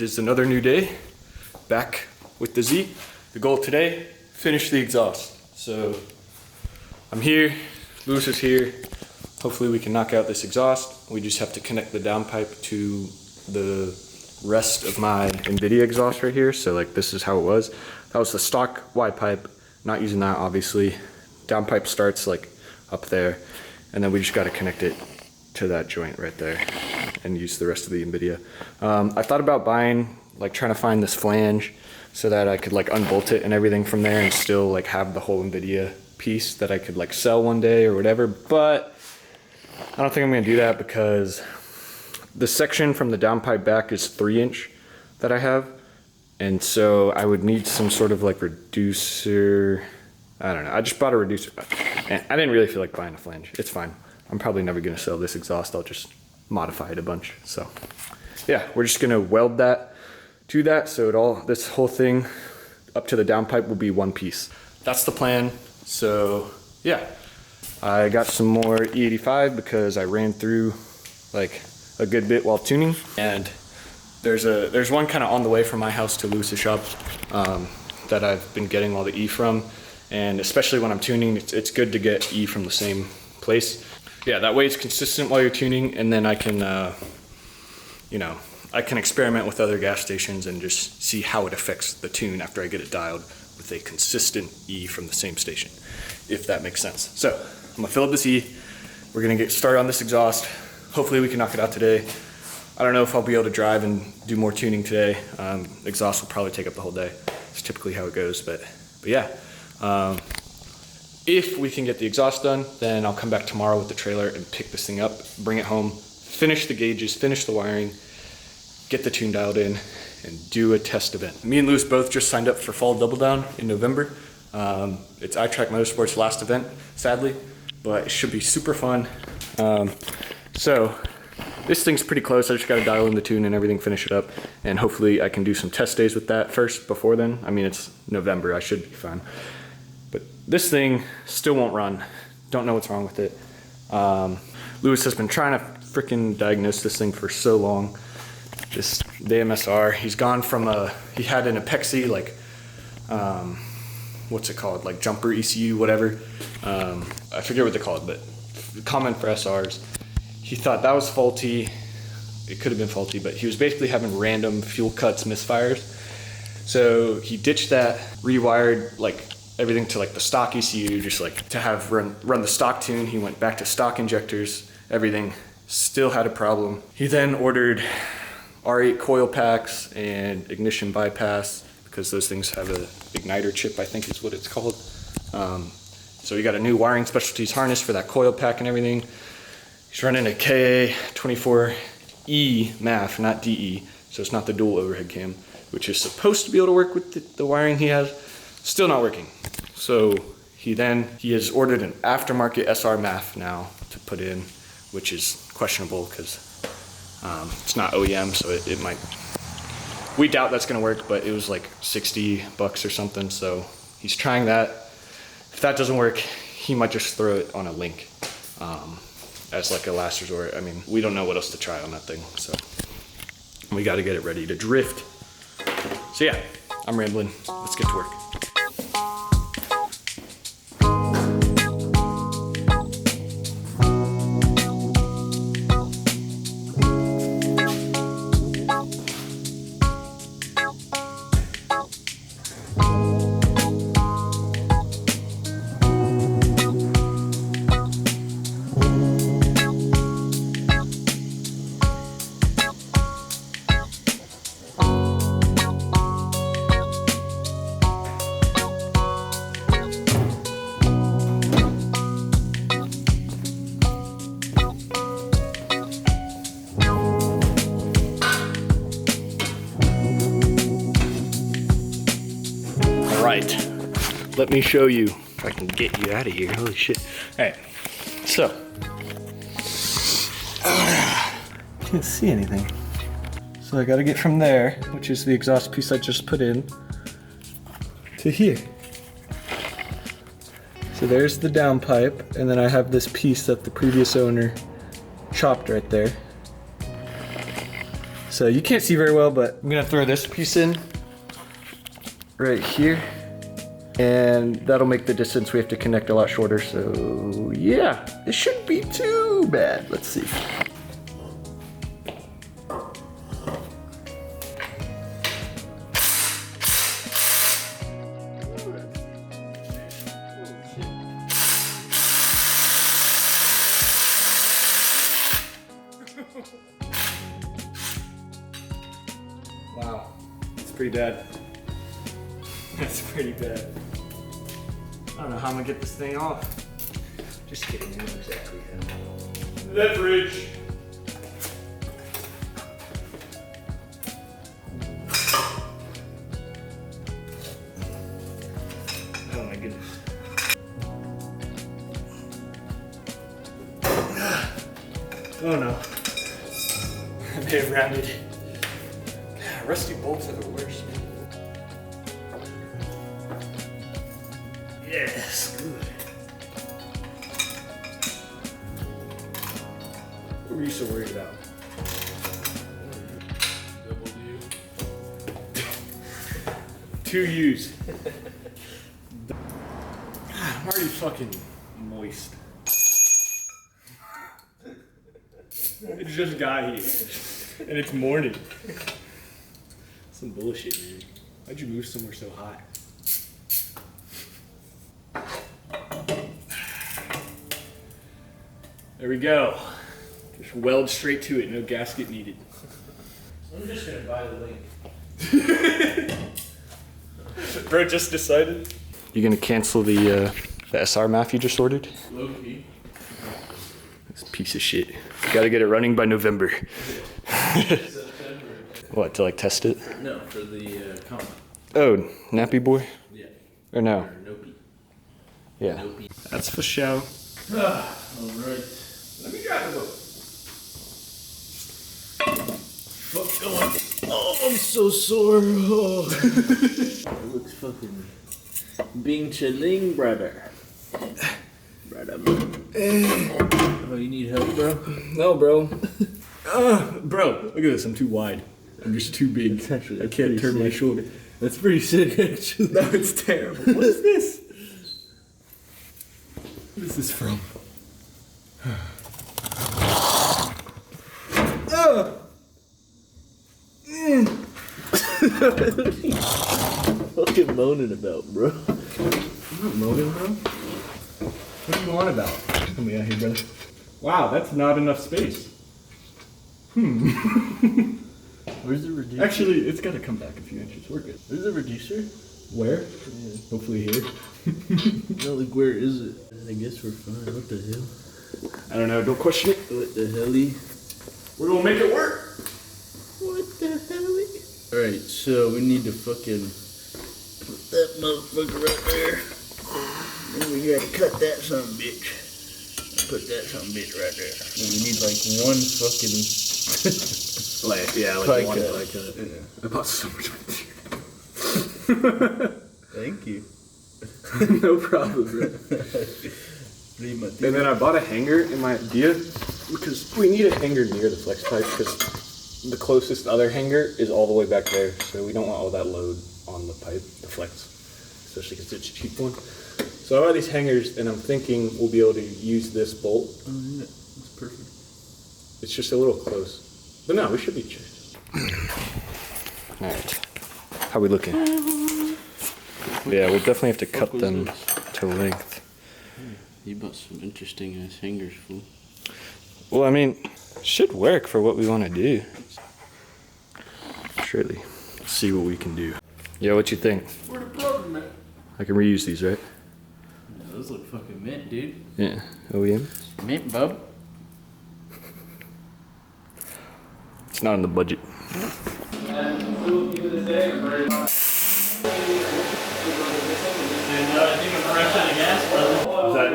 It is another new day, back with the Z. The goal today, finish the exhaust. So I'm here, Lewis is here. Hopefully we can knock out this exhaust. We just have to connect the downpipe to the rest of my NVIDIA exhaust right here. So like this is how it was. That was the stock Y pipe, not using that obviously. Downpipe starts like up there, and then we just gotta connect it to that joint right there and use the rest of the NVIDIA. I thought about buying, like trying to find this flange so that I could like unbolt it and everything from there and still like have the whole NVIDIA piece that I could like sell one day or whatever, but I don't think I'm gonna do that because the section from the downpipe back is 3" that I have, and so I would need some sort of like reducer. I don't know, I just bought a reducer and I didn't really feel like buying a flange. It's fine. I'm probably never gonna sell this exhaust. I'll just modify it a bunch. So yeah, we're just gonna weld that to that, so this whole thing up to the downpipe will be one piece. That's the plan. So yeah, I got some more E85 because I ran through like a good bit while tuning, and there's one kind of on the way from my house to Lewis's shop that I've been getting all the E from, and especially when I'm tuning, it's good to get E from the same place. Yeah, that way it's consistent while you're tuning, and then I can, I can experiment with other gas stations and just see how it affects the tune after I get it dialed with a consistent E from the same station, if that makes sense. So I'm gonna fill up this E. We're gonna get started on this exhaust. Hopefully we can knock it out today. I don't know if I'll be able to drive and do more tuning today. Exhaust will probably take up the whole day. It's typically how it goes, but yeah. If we can get the exhaust done, then I'll come back tomorrow with the trailer and pick this thing up, bring it home, finish the gauges, finish the wiring, get the tune dialed in, and do a test event. Me and Lewis both just signed up for Fall Double Down in November. It's iTrack Motorsports' last event, sadly, but it should be super fun. So this thing's pretty close. I just gotta dial in the tune and everything, finish it up, and hopefully I can do some test days with that first before then. I mean, it's November, I should be fine. But this thing still won't run. Don't know what's wrong with it. Lewis has been trying to freaking diagnose this thing for so long. Just the MSR. He's gone from he had an Apexi, like, what's it called? Like jumper ECU, whatever. I forget what they call it, but common for SRs. He thought that was faulty. It could have been faulty, but he was basically having random fuel cuts, misfires. So he ditched that, rewired like everything to like the stock ECU, just like to have run the stock tune. He went back to stock injectors, everything, still had a problem. He then ordered R8 coil packs and ignition bypass, because those things have a igniter chip, I think is what it's called. So he got a new Wiring Specialties harness for that coil pack and everything. He's running a KA24E MAF, not DE, so it's not the dual overhead cam, which is supposed to be able to work with the wiring he has. Still not working. So he has ordered an aftermarket SR MAF now to put in, which is questionable because it's not OEM, so it might. We doubt that's gonna work, but it was like $60 or something, so he's trying that. If that doesn't work, he might just throw it on a link as like a last resort. I mean, we don't know what else to try on that thing, so we gotta get it ready to drift. So yeah, I'm rambling. Let's get to work. Let me show you if I can get you out of here. Holy shit. All right, so. Can't see anything. So I gotta get from there, which is the exhaust piece I just put in, to here. So there's the downpipe, and then I have this piece that the previous owner chopped right there. So you can't see very well, but I'm gonna throw this piece in right here. And that'll make the distance we have to connect a lot shorter. So yeah, it shouldn't be too bad. Let's see. Wow, that's pretty bad. That's pretty bad. I don't know how I'm gonna get this thing off. Just kidding, you know exactly how. Leverage. Oh my goodness. Oh no. I may have rounded. God, rusty bolts are the worst. Yes, good. What were you so worried about? Two U's. God, I'm already fucking moist. It just got here. And it's morning. Some bullshit, man. Why'd you move somewhere so hot? There we go. Just weld straight to it, no gasket needed. I'm just gonna buy the link. Bro just decided. You gonna cancel the SR math you just ordered? Low key. This piece of shit. Gotta get it running by November. September. What, to like test it? No, for the comp. Oh, Nappy Boy? Yeah. Or no? Or Nope. Yeah. Nope. That's for show. Alright. Let me grab the book. Fuck going. Oh, I'm so sore. Oh. It looks fucking being chilling, brother. Brother. Oh, you need help, bro? No, bro. Bro, look at this. I'm too wide. I'm just too big. Actually, I can't turn my shoulder. That's pretty sick, actually. No, it's terrible. What is this? What is this from? Fucking moaning about, bro. I'm not moaning, bro. What are you on about? Come me out here, brother. Wow, that's not enough space. Where's the reducer? Actually, it's got to come back a few inches. We're good. Where's the reducer? Where? Yeah. Hopefully here. No, like, where is it? I guess we're fine. What the hell? I don't know. Don't question it. What the helly? We're gonna make it work. What the helly? Alright, so we need to fucking put that motherfucker right there. Then we gotta cut that son of a bitch. Put that son of a bitch right there. And we need like one fucking Like, yeah, like pie one cut. like that. Yeah. I bought so much material. Thank you. No problem, bro. And then I bought a hanger in my idea because we need a hanger near the flex pipe because the closest other hanger is all the way back there. So we don't want all that load on the pipe, the flex, especially because it's a cheap one. So I bought these hangers and I'm thinking we'll be able to use this bolt. Oh yeah, that's perfect. It's just a little close. But no, we should be chill. Alright. How we looking? Yeah, we'll definitely have to cut them to length. You bought some interesting ass hangers, fool. Well, I mean, should work for what we want to do. Surely. Let's see what we can do. Yeah, what you think? Where the problem at? I can reuse these, right? Yeah, those look fucking mint, dude. Yeah. OEM? Mint, bub. It's not in the budget. Is that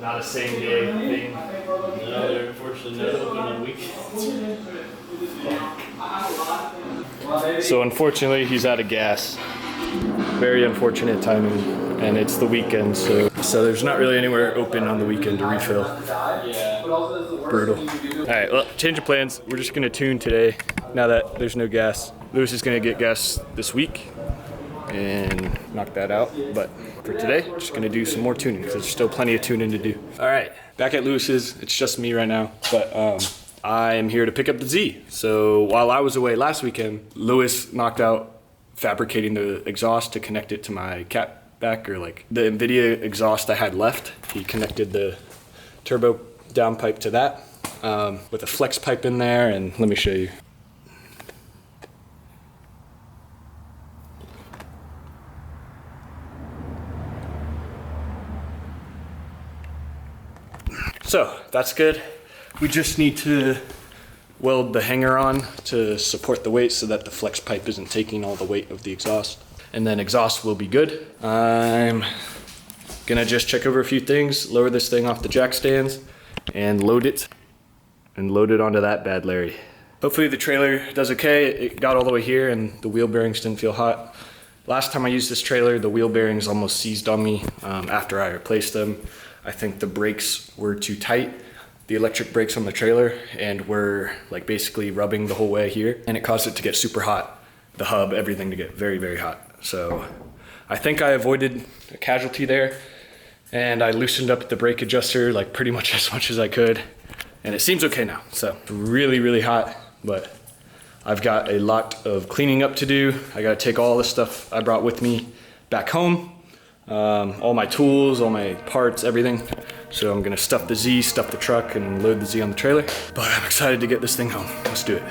not a same day thing? No, they're unfortunately not open on weekends. So unfortunately, he's out of gas. very unfortunate timing, and it's the weekend, so there's not really anywhere open on the weekend to refill. Brutal. All right, well, change of plans. We're just gonna tune today now that there's no gas. Lewis is gonna get gas this week and knock that out, but for today, just gonna do some more tuning because there's still plenty of tuning to do. All right, back at Lewis's. It's just me right now, but I am here to pick up the Z. So while I was away last weekend, Lewis knocked out fabricating the exhaust to connect it to my catback, or like the NVIDIA exhaust I had left. He connected the turbo downpipe to that with a flex pipe in there, and let me show you. So that's good. We just need to weld the hanger on to support the weight so that the flex pipe isn't taking all the weight of the exhaust. And then exhaust will be good. I'm gonna just check over a few things, lower this thing off the jack stands and load it onto that bad Larry. Hopefully the trailer does okay. It got all the way here and the wheel bearings didn't feel hot. Last time I used this trailer, the wheel bearings almost seized on me after I replaced them. I think the brakes were too tight, the electric brakes on the trailer, and were like basically rubbing the whole way here, and it caused it to get super hot, the hub, everything to get very, very hot. So I think I avoided a casualty there, and I loosened up the brake adjuster like pretty much as I could, and it seems okay now. So really, really hot, but I've got a lot of cleaning up to do. I gotta take all the stuff I brought with me back home, all my tools, all my parts, everything. So I'm gonna stuff the Z, stuff the truck, and load the Z on the trailer. But I'm excited to get this thing home. Let's do it.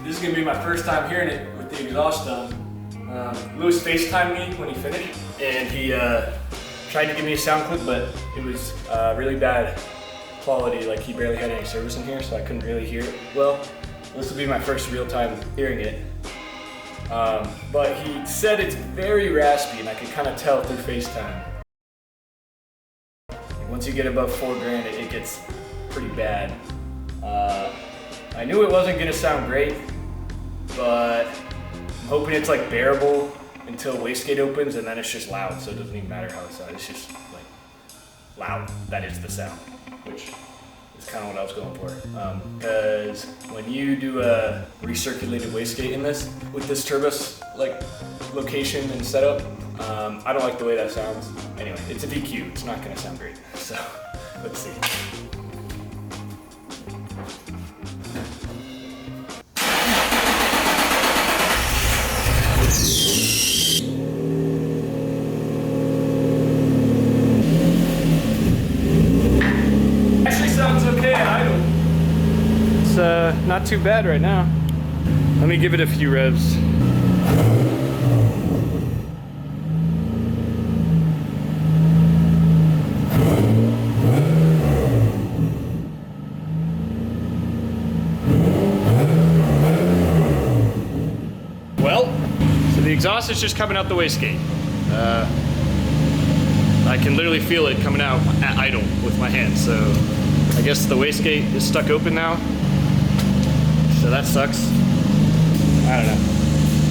This is gonna be my first time hearing it with the exhaust done. Lewis FaceTimed me when he finished, and he tried to give me a sound clip, but it was really bad quality. Like, he barely had any service in here, so I couldn't really hear it well. This will be my first real time hearing it. But he said it's very raspy, and I could kind of tell through FaceTime. Once you get above $4,000, it gets pretty bad. I knew it wasn't gonna sound great, but I'm hoping it's like bearable until wastegate opens, and then it's just loud, so it doesn't even matter how it sounds. It's just like loud. That is the sound, which is kind of what I was going for. Because when you do a recirculated wastegate in this, with this turbo like location and setup, I don't like the way that sounds. Anyway, it's a VQ. It's not gonna sound great. So let's see. Not too bad right now. Let me give it a few revs. Well, so the exhaust is just coming out the wastegate. I can literally feel it coming out at idle with my hands, so I guess the wastegate is stuck open now. So that sucks. I don't know.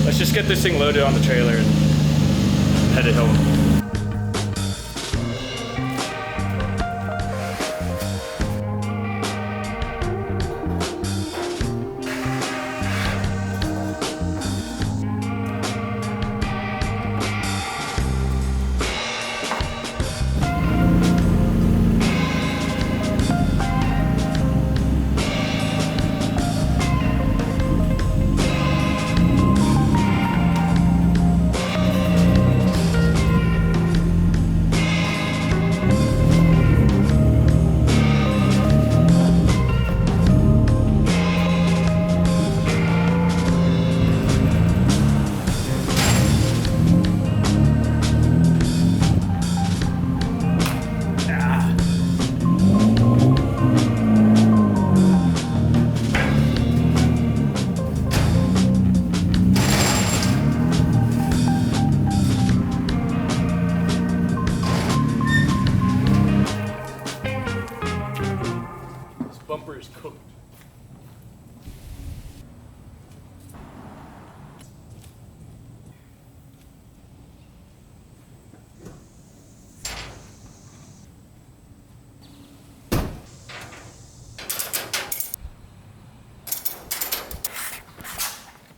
Let's just get this thing loaded on the trailer and head it home.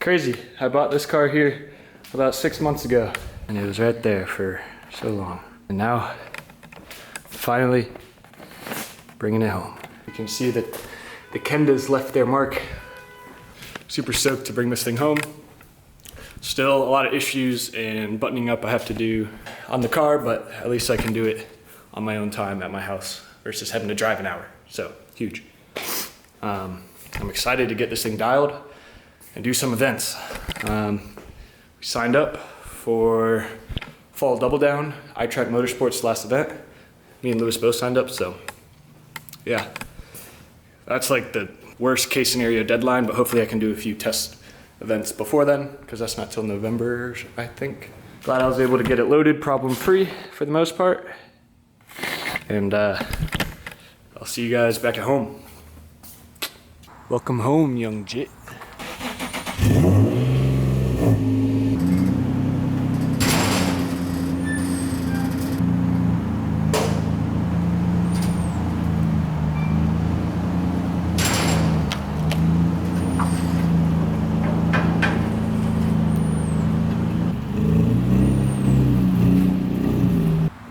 Crazy. I bought this car here about 6 months ago, and it was right there for so long. And now, finally, bringing it home. You can see that the Kendas left their mark. Super stoked to bring this thing home. Still a lot of issues and buttoning up I have to do on the car, but at least I can do it on my own time at my house versus having to drive an hour. So, huge. I'm excited to get this thing dialed and do some events. We signed up for Fall Double Down, iTrack Motorsports last event. Me and Lewis both signed up, so yeah. That's like the worst case scenario deadline, but hopefully I can do a few test events before then, because that's not till November, I think. Glad I was able to get it loaded problem-free for the most part. And I'll see you guys back at home. Welcome home, young Jit.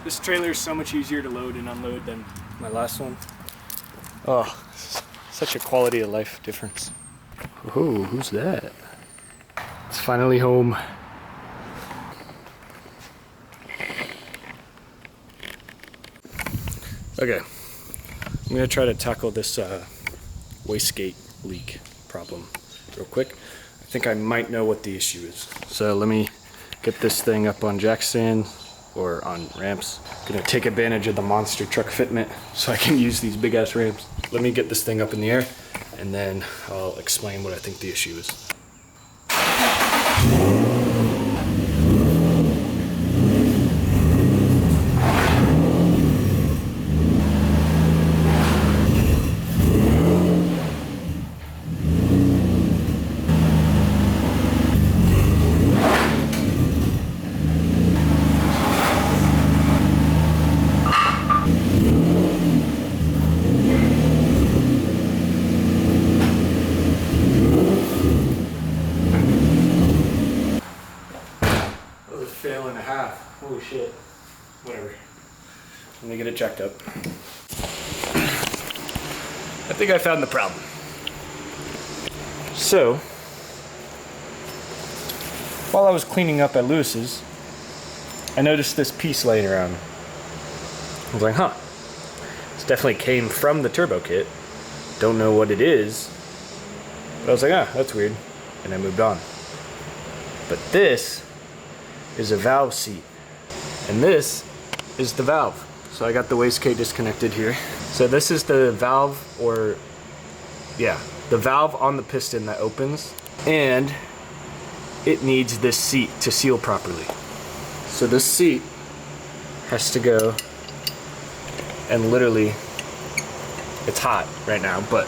This trailer is so much easier to load and unload than my last one. Oh, such a quality of life difference. Oh, who's that? It's finally home. Okay, I'm gonna try to tackle this wastegate leak problem real quick. I think I might know what the issue is. So let me get this thing up on jack stand or on ramps. Gonna take advantage of the monster truck fitment so I can use these big ass ramps. Let me get this thing up in the air and then I'll explain what I think the issue is. Fail and a half. Holy shit. Whatever. Let me get it checked up. I think I found the problem. So, while I was cleaning up at Lewis's, I noticed this piece laying around. I was like, huh. This definitely came from the turbo kit. Don't know what it is. But I was like, ah, that's weird. And I moved on. But this is a valve seat, and this is the valve. So I got the wastegate disconnected here. So this is the valve, or yeah, the valve on the piston that opens, and it needs this seat to seal properly. So this seat has to go, and literally it's hot right now, but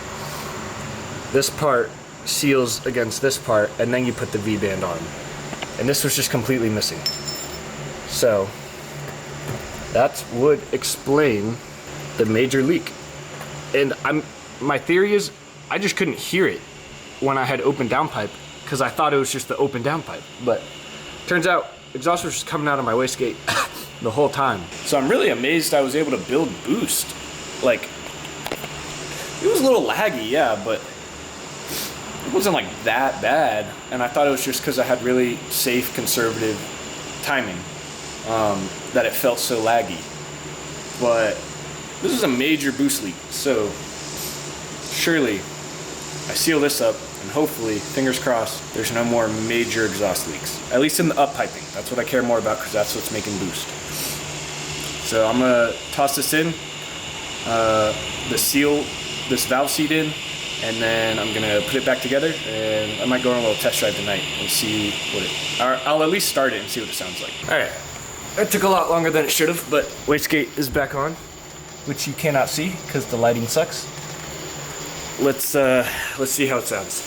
this part seals against this part, and then you put the V-band on. And this was just completely missing. So that would explain the major leak. And my theory is I just couldn't hear it when I had open downpipe because I thought it was just the open downpipe. But turns out exhaust was just coming out of my wastegate the whole time. So I'm really amazed I was able to build boost. Like, it was a little laggy, yeah, but it wasn't like that bad, and I thought it was just because I had really safe, conservative timing that it felt so laggy. But this is a major boost leak, so surely I seal this up, and hopefully, fingers crossed, there's no more major exhaust leaks. At least in the up piping. That's what I care more about because that's what's making boost. So I'm gonna toss this in, this valve seat in, and then I'm gonna put it back together, and I might go on a little test drive tonight and see what it, or I'll at least start it and see what it sounds like. All right, that took a lot longer than it should have, but wastegate is back on, which you cannot see because the lighting sucks. Let's see how it sounds.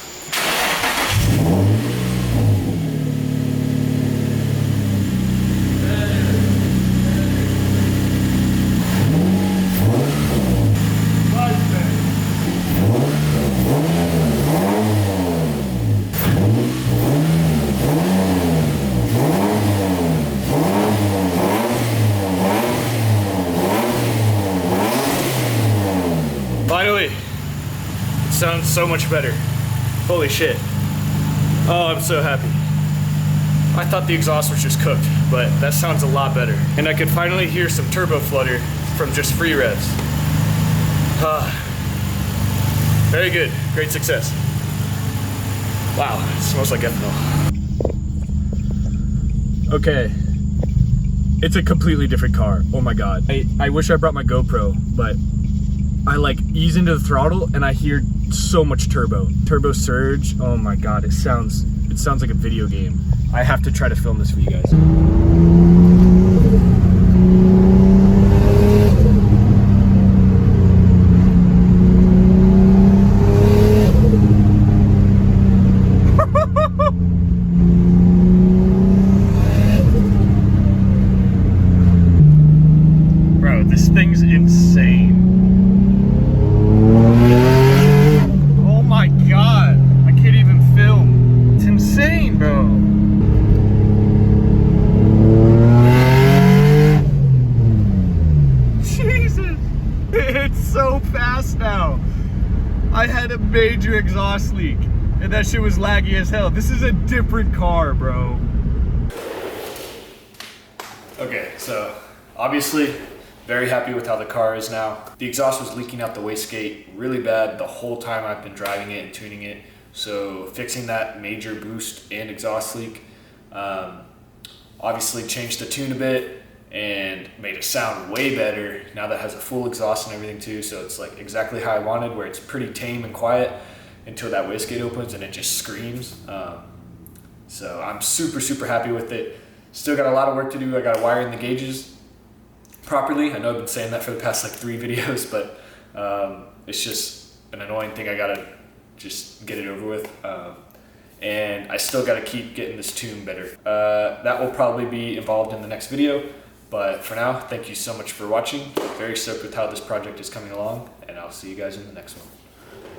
sounds so much better. Holy shit. Oh, I'm so happy. I thought the exhaust was just cooked, but that sounds a lot better. And I could finally hear some turbo flutter from just free revs. Very good, great success. Wow, it smells like ethanol. Okay, it's a completely different car. Oh my God. I wish I brought my GoPro, but I like ease into the throttle and I hear so much turbo surge. Oh my God, it sounds like a video game. I have to try to film this for you guys. Bro, this thing's insane. Oh my God, I can't even film. It's insane, bro. Jesus, it's so fast now. I had a major exhaust leak and that shit was laggy as hell. This is a different car, bro. Okay, so obviously very happy with how the car is now. The exhaust was leaking out the wastegate really bad the whole time I've been driving it and tuning it. So fixing that major boost and exhaust leak, obviously changed the tune a bit and made it sound way better. Now that has a full exhaust and everything too, so it's like exactly how I wanted, where it's pretty tame and quiet until that wastegate opens and it just screams. So I'm super happy with it. Still got a lot of work to do. I got to wire in the gauges properly. I know I've been saying that for the past like 3 videos, but it's just an annoying thing. I gotta just get it over with. And I still gotta keep getting this tune better. That will probably be involved in the next video, but for now, thank you so much for watching. Very stoked with how this project is coming along, and I'll see you guys in the next one.